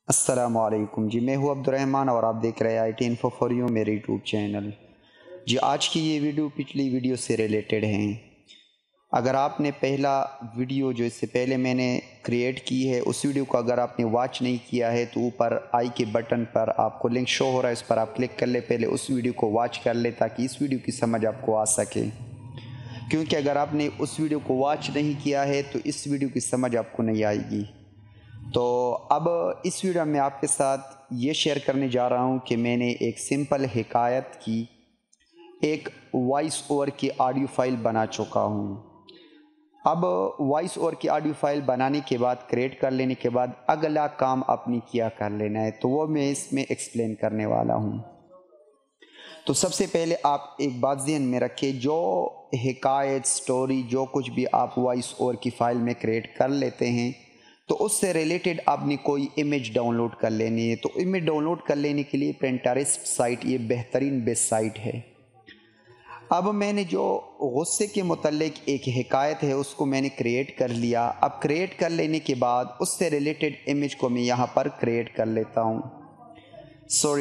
السلام علیکم جی، میں ہوں عبدالرحمن اور آپ دیکھ رہے ہیں IT Info for You میرے یوٹیوب چینل۔ جی آج کی یہ ویڈیو پچھلی ویڈیو سے ریلیٹڈ ہیں۔ اگر آپ نے پہلا ویڈیو جو اس سے پہلے میں نے کریٹ کی ہے اس ویڈیو کو اگر آپ نے واچ نہیں کیا ہے تو اوپر آئی کے بٹن پر آپ کو لنک شو ہو رہا ہے، اس پر آپ کلک کر لیں، پہلے اس ویڈیو کو واچ کر لیں تاکہ اس ویڈیو کی سمجھ آپ کو آ سکے، کیونکہ اگر آپ نے اس ویڈیو کو واچ نہیں کیا ہے تو اس ویڈیو کی سمجھ آپ کو نہیں آئے گی۔ تو اب اس ویڈیو میں آپ کے ساتھ یہ شیئر کرنے جا رہا ہوں کہ میں نے ایک سمپل حکایت کی ایک وائس اوور کی آڈیو فائل بنا چکا ہوں۔ اب وائس اوور کی آڈیو فائل بنانے کے بعد کریٹ کر لینے کے بعد اگلا کام اپنی کیا کر لینا ہے، تو وہ میں اس میں ایکسپلین کرنے والا ہوں۔ تو سب سے پہلے آپ ایک بات ذہن میں رکھیں، جو حکایت سٹوری جو کچھ بھی آپ وائس اوور کی فائل میں کریٹ کر لیتے ہیں تو اس سے ریلیٹڈ آپ نے کوئی امیج ڈاؤن لوڈ کر لینی ہے۔ تو امیج ڈاؤن لوڈ کر لینے کے لیے پرنٹرسٹ سائٹ یہ بہترین بیسٹ سائٹ ہے۔ اب میں نے جو غصے کے متعلق ایک حکایت ہے اس کو میں نے کریٹ کر لیا۔ اب کریٹ کر لینے کے بعد اس سے ریلیٹڈ امیج کو میں یہاں پر کریٹ کر لیتا ہوں،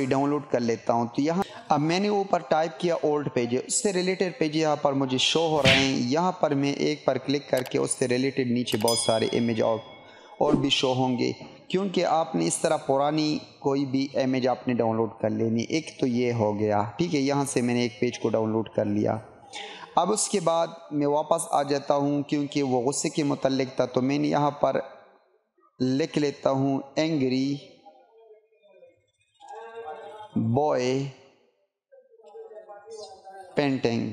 ڈاؤن لوڈ کر لیتا ہوں۔ تو یہاں اب میں نے اوپر ٹائپ کیا اولڈ پیج، اس سے ریلیٹڈ پیج یہاں پر مجھے شو ہو رہے ہیں۔ یہاں پر میں ایک پر کلک کر کے اس سے ریلیٹڈ نیچے بہت سارے امیج اور بھی شو ہوں گے، کیونکہ آپ نے اس طرح پرانی کوئی بھی امیج آپ نے ڈاؤن لوڈ کر لینی۔ ایک تو یہ ہو گیا، ٹھیک ہے، یہاں سے میں نے ایک پیج کو ڈاؤن لوڈ کر لیا۔ اب اس کے بعد میں واپس آ جاتا ہوں، کیونکہ وہ غصے کے متعلق تھا تو میں نے یہاں پر لکھ لیتا ہوں angry boy painting.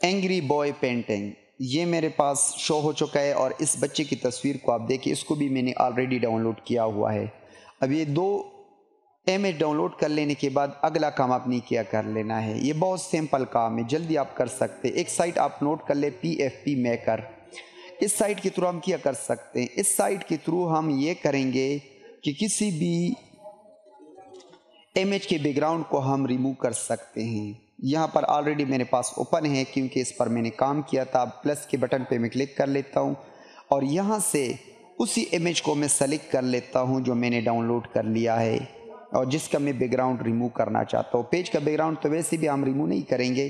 Angry boy painting یہ میرے پاس شو ہو چکا ہے، اور اس بچے کی تصویر کو آپ دیکھیں، اس کو بھی میں نے آلریڈی ڈاؤن لوڈ کیا ہوا ہے۔ اب یہ دو امیج ڈاؤن لوڈ کر لینے کے بعد اگلا کام آپ نے کیا کر لینا ہے۔ یہ بہت سمپل کام ہے، جلدی آپ کر سکتے۔ ایک سائٹ آپ نوٹ کر لیں، PFP میکر۔ اس سائٹ کے تھرو ہم کیا کر سکتے ہیں؟ اس سائٹ کے تھرو ہم یہ کریں گے کہ کسی بھی امیج کے بیک گراؤنڈ کو ہم ریموو کر سکتے ہیں۔ یہاں پر آلریڈی میرے پاس اوپن ہے کیونکہ اس پر میں نے کام کیا تھا۔ پلس کے بٹن پہ میں کلک کر لیتا ہوں اور یہاں سے اسی امیج کو میں سلیکٹ کر لیتا ہوں جو میں نے ڈاؤن لوڈ کر لیا ہے اور جس کا میں بیک گراؤنڈ ریموو کرنا چاہتا ہوں۔ پیج کا بیک گراؤنڈ تو ویسے بھی ہم ریموو نہیں کریں گے۔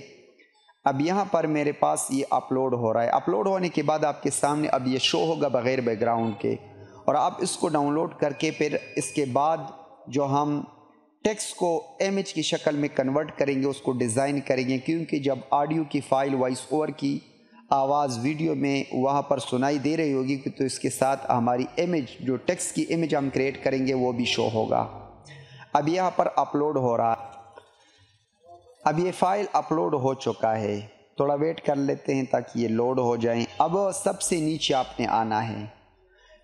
اب یہاں پر میرے پاس یہ اپلوڈ ہو رہا ہے۔ اپلوڈ ہونے کے بعد آپ کے سامنے اب یہ شو ہوگا بغیر بیک گراؤنڈ کے، اور آپ اس کو ڈاؤن لوڈ کر کے پھر اس کے بعد جو ہم ٹیکسٹ کو امیج کی شکل میں کنورٹ کریں گے، اس کو ڈیزائن کریں گے، کیونکہ جب آڈیو کی فائل وائس اوور کی آواز ویڈیو میں وہاں پر سنائی دے رہی ہوگی تو اس کے ساتھ ہماری امیج جو ٹیکسٹ کی امیج ہم کریٹ کریں گے وہ بھی شو ہوگا۔ اب یہاں پر اپلوڈ ہو رہا ہے۔ اب یہ فائل اپلوڈ ہو چکا ہے، تھوڑا ویٹ کر لیتے ہیں تاکہ یہ لوڈ ہو جائیں۔ اب سب سے نیچے آپ نے آنا ہے،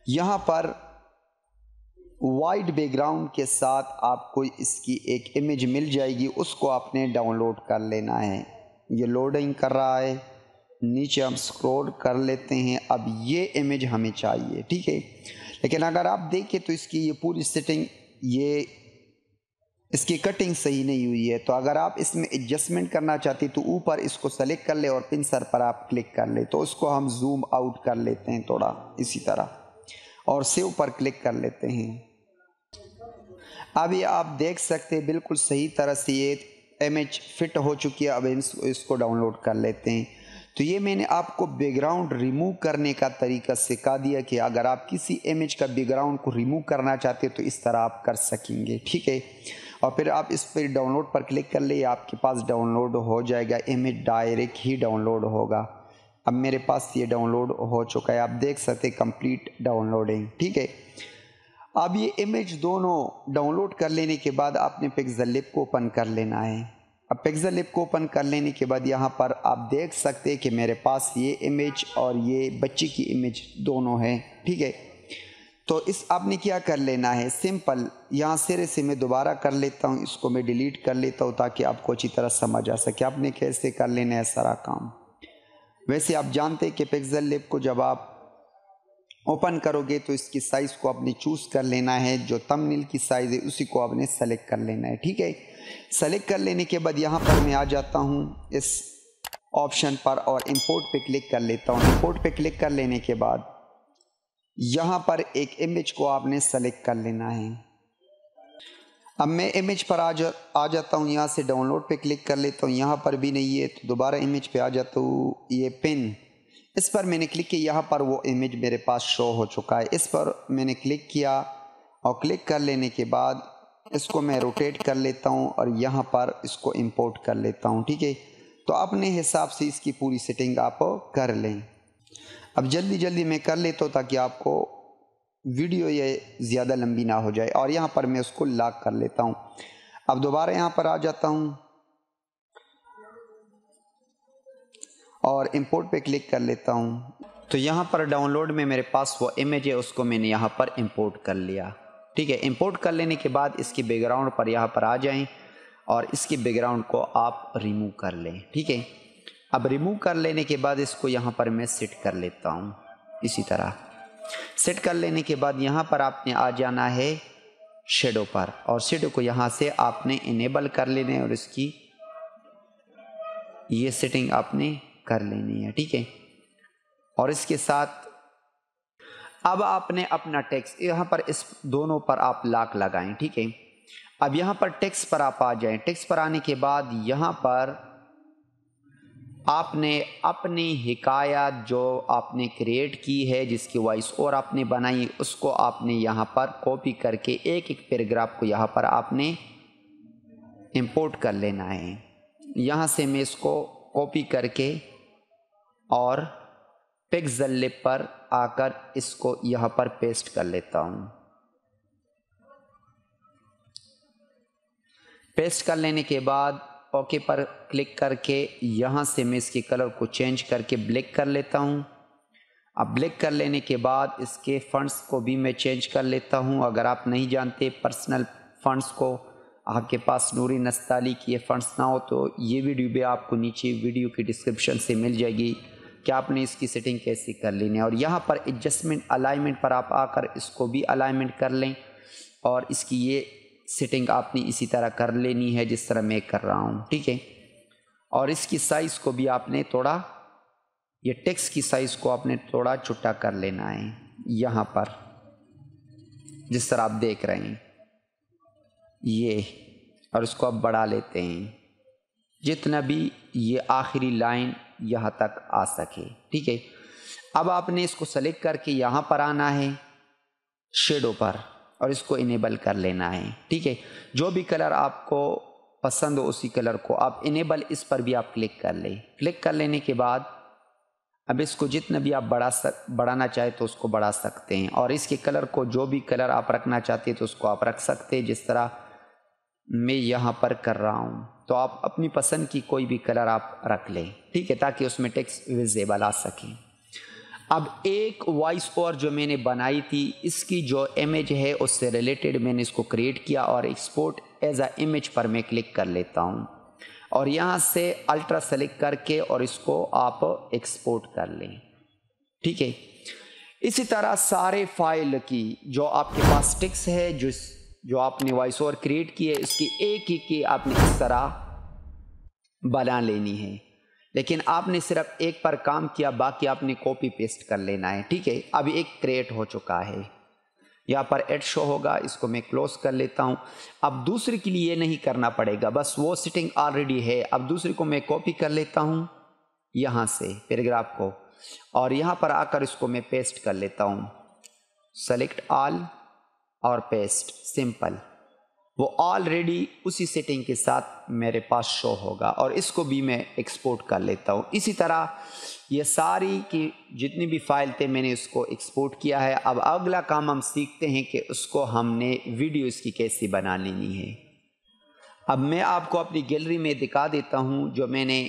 یہاں پر وائٹ بیک گراؤنڈ کے ساتھ آپ کو اس کی ایک امیج مل جائے گی، اس کو آپ نے ڈاؤن لوڈ کر لینا ہے۔ یہ لوڈنگ کر رہا ہے، نیچے ہم سکرول کر لیتے ہیں۔ اب یہ امیج ہمیں چاہیے، ٹھیک ہے، لیکن اگر آپ دیکھیں تو اس کی یہ پوری سیٹنگ، یہ اس کی کٹنگ صحیح نہیں ہوئی ہے۔ تو اگر آپ اس میں ایڈجسٹمنٹ کرنا چاہتے تو اوپر اس کو سلیکٹ کر لیں اور پنسر پر آپ کلک کر لیں، تو اس کو ہم زوم آؤٹ کر لیتے ہیں تھوڑا اسی طرح، اور سیو پر کلک کر لیتے ہیں۔ اب یہ آپ دیکھ سکتے ہیں بالکل صحیح طرح سے یہ امیج فٹ ہو چکی ہے۔ اب اس کو ڈاؤن لوڈ کر لیتے ہیں۔ تو یہ میں نے آپ کو بیک گراؤنڈ ریموو کرنے کا طریقہ سکھا دیا کہ اگر آپ کسی امیج کا بیک گراؤنڈ کو ریموو کرنا چاہتے تو اس طرح آپ کر سکیں گے، ٹھیک ہے۔ اور پھر آپ اس پر ڈاؤن لوڈ پر کلک کر لیں، آپ کے پاس ڈاؤن لوڈ ہو جائے گا، امیج ڈائریکٹ ہی ڈاؤن لوڈ ہوگا۔ اب میرے پاس یہ ڈاؤن لوڈ ہو چکا ہے، آپ دیکھ سکتے ہیں کمپلیٹ ڈاؤن لوڈنگ، ٹھیک ہے۔ اب یہ امیج دونوں ڈاؤن لوڈ کر لینے کے بعد آپ نے پکسل لیب کو اوپن کر لینا ہے۔ اب پکسل لیب کو اوپن کر لینے کے بعد یہاں پر آپ دیکھ سکتے ہیں کہ میرے پاس یہ امیج اور یہ بچی کی امیج دونوں ہیں، ٹھیک ہے۔ تو آپ نے کیا کر لینا ہے، سمپل یہاں سرے سے میں دوبارہ کر لیتا ہوں، اس کو میں ڈیلیٹ کر لیتا ہوں تاکہ آپ کو اچھی طرح سمجھ آ سکے آپ نے کیسے کر لینا ہے سارا کام۔ ویسے آپ جانتے ہیں کہ پکسل لیب کو جب آپ اوپن کرو گے تو اس کی سائز کو آپ نے چوز کر لینا ہے، جو تمبنیل کی سائز ہے اسی کو آپ نے سلیکٹ کر لینا ہے، ٹھیک ہے۔ سلیکٹ کر لینے کے بعد یہاں پر میں آ جاتا ہوں، اس آپشن پر اور امپورٹ پہ کلک کر لیتا ہوں۔ امپورٹ پہ کلک کر لینے کے بعد یہاں پر ایک امیج کو آپ نے سلیکٹ کر لینا ہے۔ اب میں امیج پر آ جاتا ہوں، یہاں سے ڈاؤن لوڈ پہ کلک کر لیتا ہوں، یہاں پر بھی نہیں ہے تو دوبارہ امیج پہ آ جاتا ہوں، یہ پن، اس پر میں نے کلک کیا، یہاں پر وہ امیج میرے پاس شو ہو چکا ہے۔ اس پر میں نے کلک کیا اور کلک کر لینے کے بعد اس کو میں روٹیٹ کر لیتا ہوں اور یہاں پر اس کو امپورٹ کر لیتا ہوں، ٹھیک ہے۔ تو اپنے حساب سے اس کی پوری سیٹنگ آپ کر لیں۔ اب جلدی میں کر لیتا ہوں تاکہ آپ کو ویڈیو یہ زیادہ لمبی نہ ہو جائے، اور یہاں پر میں اس کو لاک کر لیتا ہوں۔ اب دوبارہ یہاں پر آ جاتا ہوں اور امپورٹ پہ کلک کر لیتا ہوں، تو یہاں پر ڈاؤن لوڈ میں میرے پاس وہ امیج ہے، اس کو میں نے یہاں پر امپورٹ کر لیا، ٹھیک ہے۔ امپورٹ کر لینے کے بعد اس کی بیک گراؤنڈ پر یہاں پر آ جائیں اور اس کی بیک گراؤنڈ کو آپ ریموو کر لیں، ٹھیک ہے۔ اب ریموو کر لینے کے بعد اس کو یہاں پر میں سیٹ کر لیتا ہوں، اسی طرح سیٹ کر لینے کے بعد یہاں پر آپ نے آ جانا ہے شیڈو پر، اور شیڈو کو یہاں سے آپ نے انیبل کر لینے اور اس کی یہ سیٹنگ آپ نے کر لینی ہے، ٹھیک ہے۔ اور اس کے ساتھ اب آپ نے اپنا ٹیکسٹ یہاں پر اس دونوں پر آپ لاک لگائیں، ٹھیک ہے۔ اب یہاں پر ٹیکسٹ پر آپ آ جائیں، ٹیکسٹ پر آنے کے بعد یہاں پر آپ نے اپنی حکایت جو آپ نے کریٹ کی ہے، جس کی وائس اور آپ نے بنائی، اس کو آپ نے یہاں پر کاپی کر کے ایک پیراگراف کو یہاں پر آپ نے امپورٹ کر لینا ہے۔ یہاں سے میں اس کو کاپی کر کے اور پکسل لیب پر آ کر اس کو یہاں پر پیسٹ کر لیتا ہوں۔ پیسٹ کر لینے کے بعد اوکے پر کلک کر کے یہاں سے میں اس کے کلر کو چینج کر کے بلیک کر لیتا ہوں۔ اب بلیک کر لینے کے بعد اس کے فنٹس کو بھی میں چینج کر لیتا ہوں۔ اگر آپ نہیں جانتے پرسنل فنٹس کو، آپ کے پاس نوری نستعلی کی یہ فنٹس نہ ہو تو یہ ویڈیو بھی آپ کو نیچے ویڈیو کی ڈسکرپشن سے مل جائے گی کہ آپ نے اس کی سیٹنگ کیسے کر لینی ہے۔ اور یہاں پر ایڈجسٹمنٹ الائنمنٹ پر آپ آ کر اس کو بھی الائنمنٹ کر لیں، اور اس کی یہ سیٹنگ آپ نے اسی طرح کر لینی ہے جس طرح میں کر رہا ہوں، ٹھیک ہے۔ اور اس کی سائز کو بھی آپ نے تھوڑا، یہ ٹیکسٹ کی سائز کو آپ نے تھوڑا چھوٹا کر لینا ہے یہاں پر، جس طرح آپ دیکھ رہے ہیں یہ، اور اس کو آپ بڑھا لیتے ہیں جتنا بھی یہ آخری لائن یہاں تک آ سکے، ٹھیک ہے۔ اب آپ نے اس کو سلیکٹ کر کے یہاں پر آنا ہے شیڈو پر اور اس کو انیبل کر لینا ہے، ٹھیک ہے۔ جو بھی کلر آپ کو پسند ہو اسی کلر کو آپ انیبل، اس پر بھی آپ کلک کر لیں۔ کلک کر لینے کے بعد اب اس کو جتنا بھی آپ بڑھانا چاہے تو اس کو بڑھا سکتے ہیں، اور اس کے کلر کو جو بھی کلر آپ رکھنا چاہتے ہیں تو اس کو آپ رکھ سکتے ہیں، جس طرح میں یہاں پر کر رہا ہوں۔ تو آپ اپنی پسند کی کوئی بھی کلر آپ رکھ لیں، ٹھیک ہے، تاکہ اس میں ٹیکسٹ ویزیبل آ سکے۔ اب ایک وائس اوور جو میں نے بنائی تھی، اس کی جو امیج ہے اس سے ریلیٹڈ میں نے اس کو کریٹ کیا، اور ایکسپورٹ ایز اے امیج پر میں کلک کر لیتا ہوں، اور یہاں سے الٹرا سلیکٹ کر کے اور اس کو آپ ایکسپورٹ کر لیں، ٹھیک ہے۔ اسی طرح سارے فائل کی جو آپ کے پاس ٹیکسٹ ہے، جو آپ نے وائس اوور کریٹ کی ہے، اس کی ایک ایک کی آپ نے اس طرح بنا لینی ہے، لیکن آپ نے صرف ایک پر کام کیا، باقی آپ نے کاپی پیسٹ کر لینا ہے، ٹھیک ہے۔ اب ایک کریٹ ہو چکا ہے، یہاں پر ایڈ شو ہوگا، اس کو میں کلوز کر لیتا ہوں۔ اب دوسرے کے لیے یہ نہیں کرنا پڑے گا، بس وہ سیٹنگ آلریڈی ہے۔ اب دوسرے کو میں کاپی کر لیتا ہوں یہاں سے پیراگراف کو، اور یہاں پر آ کر اس کو میں پیسٹ کر لیتا ہوں، سلیکٹ آل اور پیسٹ، سمپل، وہ آلریڈی اسی سیٹنگ کے ساتھ میرے پاس شو ہوگا، اور اس کو بھی میں ایکسپورٹ کر لیتا ہوں۔ اسی طرح یہ ساری کی جتنی بھی فائل تھے میں نے اس کو ایکسپورٹ کیا ہے۔ اب اگلا کام ہم سیکھتے ہیں کہ اس کو ہم نے ویڈیو اس کی کیسی بنا لینی ہے۔ اب میں آپ کو اپنی گیلری میں دکھا دیتا ہوں، جو میں نے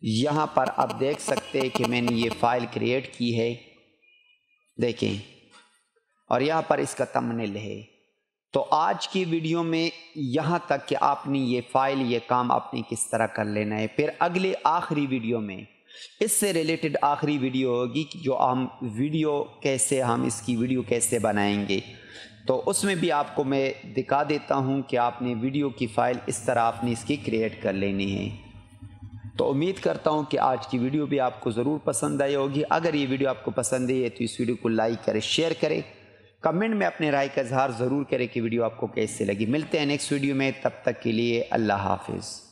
یہاں پر آپ دیکھ سکتے ہیں کہ میں نے یہ فائل کریٹ کی ہے، دیکھیں، اور یہاں پر اس کا تمبنیل ہے۔ تو آج کی ویڈیو میں یہاں تک کہ آپ نے یہ فائل، یہ کام آپ نے کس طرح کر لینا ہے۔ پھر اگلے آخری ویڈیو میں اس سے ریلیٹڈ آخری ویڈیو ہوگی کہ جو ہم اس کی ویڈیو کیسے بنائیں گے، تو اس میں بھی آپ کو میں دکھا دیتا ہوں کہ آپ نے ویڈیو کی فائل اس طرح آپ نے اس کی کریٹ کر لینی ہے۔ تو امید کرتا ہوں کہ آج کی ویڈیو بھی آپ کو ضرور پسند آئی ہوگی۔ اگر یہ ویڈیو آپ کو پسند ہے تو اس ویڈیو کو لائک کریں، شیئر کریں، کمنٹ میں اپنے رائے کا اظہار ضرور کریں کہ ویڈیو آپ کو کیسے لگی۔ ملتے ہیں نیکسٹ ویڈیو میں، تب تک کے لیے اللہ حافظ۔